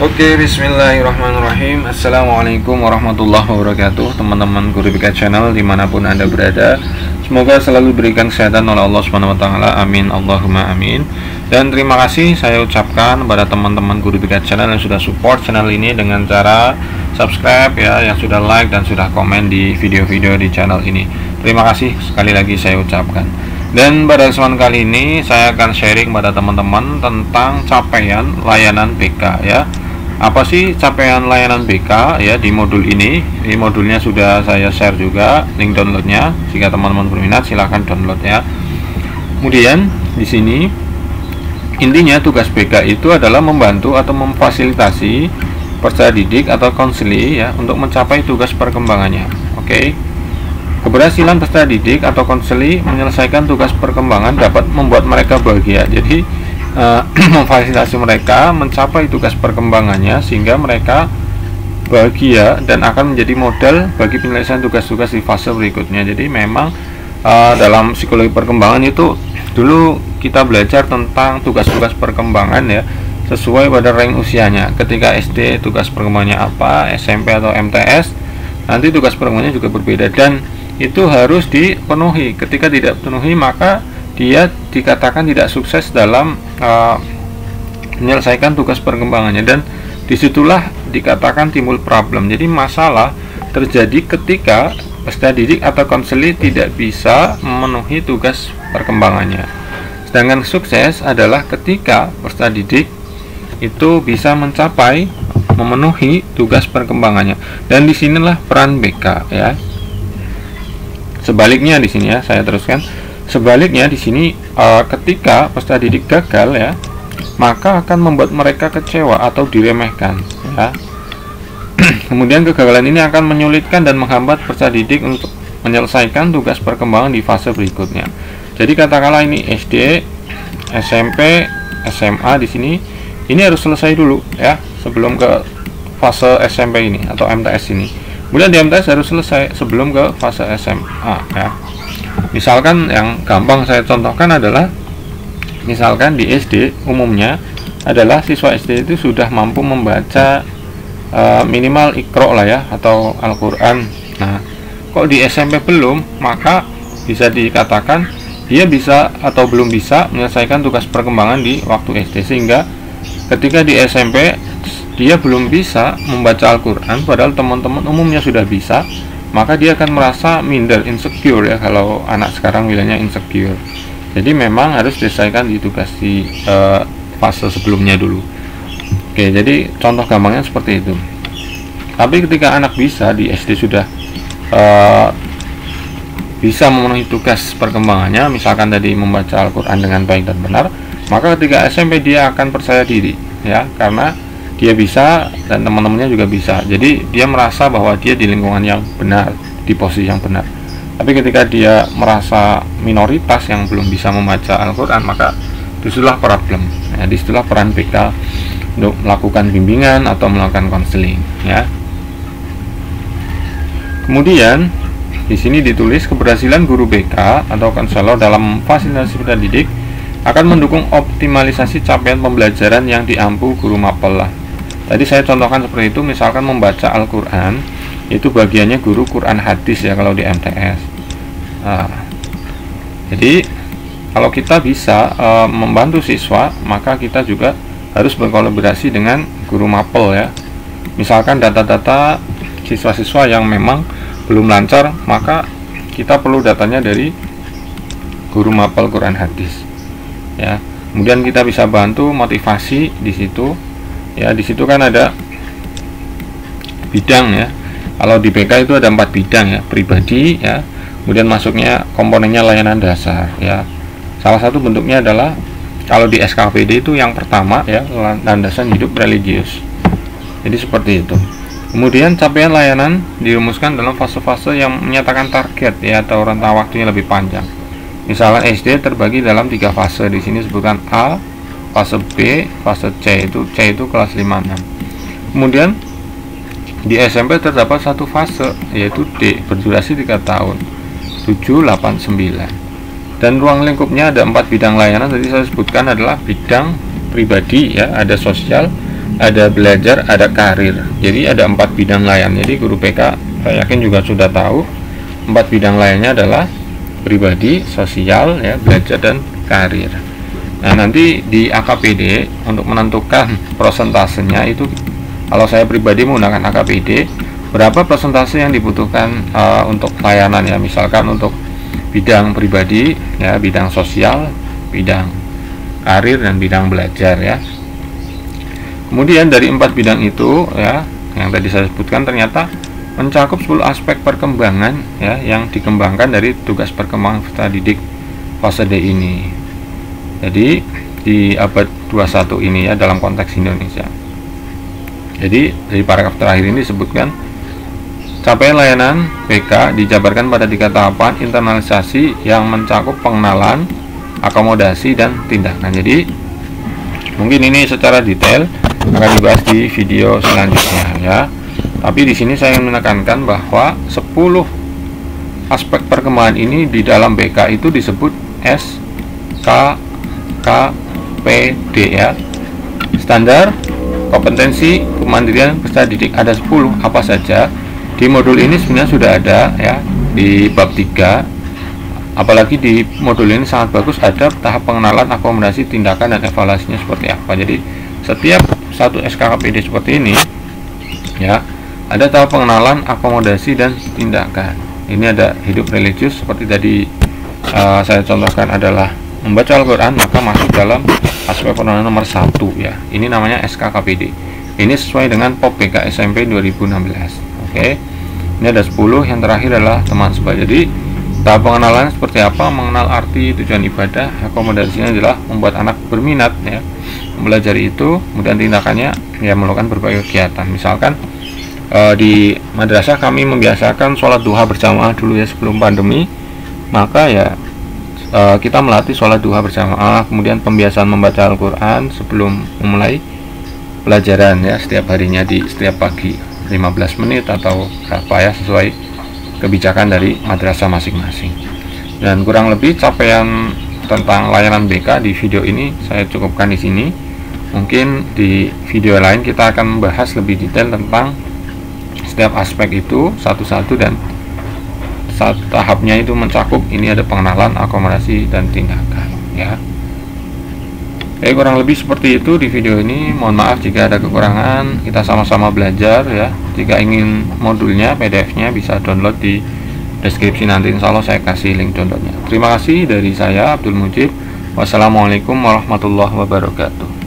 Oke, bismillahirrahmanirrahim. Assalamualaikum warahmatullahi wabarakatuh, teman-teman guru BK Channel dimanapun Anda berada. Semoga selalu diberikan kesehatan oleh Allah Subhanahu wa Ta'ala. Amin, Allahumma amin. Dan terima kasih saya ucapkan kepada teman-teman guru BK Channel yang sudah support channel ini dengan cara subscribe ya, yang sudah like dan sudah komen di video-video di channel ini. Terima kasih sekali lagi saya ucapkan. Dan pada kesempatan kali ini saya akan sharing pada teman-teman tentang capaian layanan BK ya. Apa sih capaian layanan BK ya di modul ini? Di modulnya sudah saya share juga link downloadnya. Jika teman-teman berminat silahkan download ya. Kemudian di sini intinya tugas BK itu adalah membantu atau memfasilitasi peserta didik atau konseli ya untuk mencapai tugas perkembangannya. Oke. Keberhasilan peserta didik atau konseli menyelesaikan tugas perkembangan dapat membuat mereka bahagia. Jadi memfasilitasi mereka mencapai tugas perkembangannya sehingga mereka bahagia dan akan menjadi modal bagi penyelesaian tugas-tugas di fase berikutnya. Jadi memang dalam psikologi perkembangan itu dulu kita belajar tentang tugas-tugas perkembangan ya, sesuai pada rank usianya. Ketika SD tugas perkembangannya apa, SMP atau MTS nanti tugas perkembangannya juga berbeda dan itu harus dipenuhi. Ketika tidak dipenuhi maka dia dikatakan tidak sukses dalam menyelesaikan tugas perkembangannya, dan disitulah dikatakan timbul problem. Jadi masalah terjadi ketika peserta didik atau konseli tidak bisa memenuhi tugas perkembangannya. Sedangkan sukses adalah ketika peserta didik itu bisa mencapai memenuhi tugas perkembangannya, dan disinilah peran BK ya. Sebaliknya di sini ya saya teruskan. Sebaliknya di sini ketika peserta didik gagal ya, maka akan membuat mereka kecewa atau diremehkan ya. Kemudian kegagalan ini akan menyulitkan dan menghambat peserta didik untuk menyelesaikan tugas perkembangan di fase berikutnya. Jadi katakanlah ini SD, SMP, SMA di sini ini harus selesai dulu ya sebelum ke fase SMP ini atau MTS ini. Kemudian di MTS harus selesai sebelum ke fase SMA ya. Misalkan yang gampang saya contohkan adalah misalkan di SD umumnya adalah siswa SD itu sudah mampu membaca minimal Iqra lah ya atau Al-Quran. Nah kok di SMP belum, maka bisa dikatakan dia bisa atau belum bisa menyelesaikan tugas perkembangan di waktu SD, sehingga ketika di SMP dia belum bisa membaca Al-Quran padahal teman-teman umumnya sudah bisa, maka dia akan merasa minder, insecure ya, kalau anak sekarang bilangnya insecure. Jadi memang harus diselesaikan di tugas di fase sebelumnya dulu. Oke, jadi contoh gampangnya seperti itu. Tapi ketika anak bisa di SD sudah bisa memenuhi tugas perkembangannya, misalkan tadi membaca Al-Quran dengan baik dan benar, maka ketika SMP dia akan percaya diri ya, karena dia bisa dan teman-temannya juga bisa. Jadi dia merasa bahwa dia di lingkungan yang benar, di posisi yang benar. Tapi ketika dia merasa minoritas yang belum bisa membaca Al-Quran, maka disitulah problem ya, disitulah peran BK untuk melakukan bimbingan atau melakukan konseling ya. Kemudian di sini ditulis keberhasilan guru BK atau konselor dalam fasilitasi peserta didik akan mendukung optimalisasi capaian pembelajaran yang diampu guru mapel lah. Tadi saya contohkan seperti itu, misalkan membaca Al-Quran itu bagiannya guru Quran hadis ya kalau di MTS. Jadi kalau kita bisa membantu siswa, maka kita juga harus berkolaborasi dengan guru mapel ya. Misalkan data-data siswa-siswa yang memang belum lancar, maka kita perlu datanya dari guru mapel Quran hadis ya. Kemudian kita bisa bantu motivasi di situ ya. Di situ kan ada bidang ya. Kalau di BK itu ada 4 bidang ya, pribadi ya. Kemudian masuknya komponennya layanan dasar ya. Salah satu bentuknya adalah kalau di SKPD itu yang pertama ya, landasan hidup religius. Jadi seperti itu. Kemudian capaian layanan dirumuskan dalam fase-fase yang menyatakan target ya, atau rentang waktunya lebih panjang. Misalnya SD terbagi dalam 3 fase. Di sini sebutkan A, fase B, fase C. Itu kelas 5-6. Kemudian di SMP terdapat satu fase yaitu D, berdurasi 3 tahun, 7, 8, 9. Dan ruang lingkupnya ada 4 bidang layanan. Tadi saya sebutkan adalah bidang pribadi ya, ada sosial, ada belajar, ada karir. Jadi ada 4 bidang layan. Jadi guru PK saya yakin juga sudah tahu 4 bidang lainnya adalah pribadi, sosial, ya, belajar dan karir. Nah, nanti di AKPD untuk menentukan persentasenya itu, kalau saya pribadi menggunakan AKPD, berapa persentase yang dibutuhkan untuk layanan, ya, misalkan untuk bidang pribadi, ya, bidang sosial, bidang karir dan bidang belajar, ya. Kemudian dari 4 bidang itu, ya, yang tadi saya sebutkan ternyata mencakup 10 aspek perkembangan, ya, yang dikembangkan dari tugas perkembangan peserta didik fase D ini. Jadi di abad 21 ini, ya, dalam konteks Indonesia. Jadi dari paragraf terakhir ini disebutkan capaian layanan PK dijabarkan pada 3 tahapan internalisasi yang mencakup pengenalan, akomodasi, dan tindakan. Jadi mungkin ini secara detail akan dibahas di video selanjutnya, ya. Tapi di sini saya ingin menekankan bahwa 10 aspek perkembangan ini di dalam BK itu disebut SKKPD, ya. Standar kompetensi kemandirian peserta didik ada 10. Apa saja? Di modul ini sebenarnya sudah ada, ya, di bab 3. Apalagi di modul ini sangat bagus, ada tahap pengenalan, akomodasi, tindakan, dan evaluasinya seperti apa. Jadi setiap satu SKKPD seperti ini, ya, ada tahap pengenalan, akomodasi, dan tindakan. Ini ada hidup religius seperti tadi saya contohkan adalah membaca Al-Quran, maka masuk dalam aspek pengenalan nomor 1, ya. Ini namanya SKKPD. Ini sesuai dengan POP BK SMP 2016. Oke. Ini ada 10, yang terakhir adalah teman sebaya. Jadi tahap pengenalan seperti apa? Mengenal arti tujuan ibadah. Akomodasinya adalah membuat anak berminat, ya, mempelajari itu. Kemudian tindakannya, ya, melakukan berbagai kegiatan. Misalkan di madrasah kami membiasakan sholat duha berjamaah dulu, ya, sebelum pandemi. Maka, ya, kita melatih sholat duha berjamaah, kemudian pembiasaan membaca Al-Quran sebelum memulai pelajaran, ya, setiap harinya di setiap pagi 15 menit atau berapa, ya, sesuai kebijakan dari madrasah masing-masing. Dan kurang lebih capaian tentang layanan BK di video ini saya cukupkan di sini. Mungkin di video lain kita akan membahas lebih detail tentang setiap aspek itu satu-satu, dan tahapnya itu mencakup ini ada pengenalan, akomodasi, dan tindakan, ya. Kurang lebih seperti itu di video ini. Mohon maaf jika ada kekurangan. Kita sama-sama belajar, ya. Jika ingin modulnya, PDF-nya bisa download di deskripsi nanti. Insya Allah saya kasih link downloadnya. Terima kasih dari saya Abdul Mujib. Wassalamualaikum warahmatullahi wabarakatuh.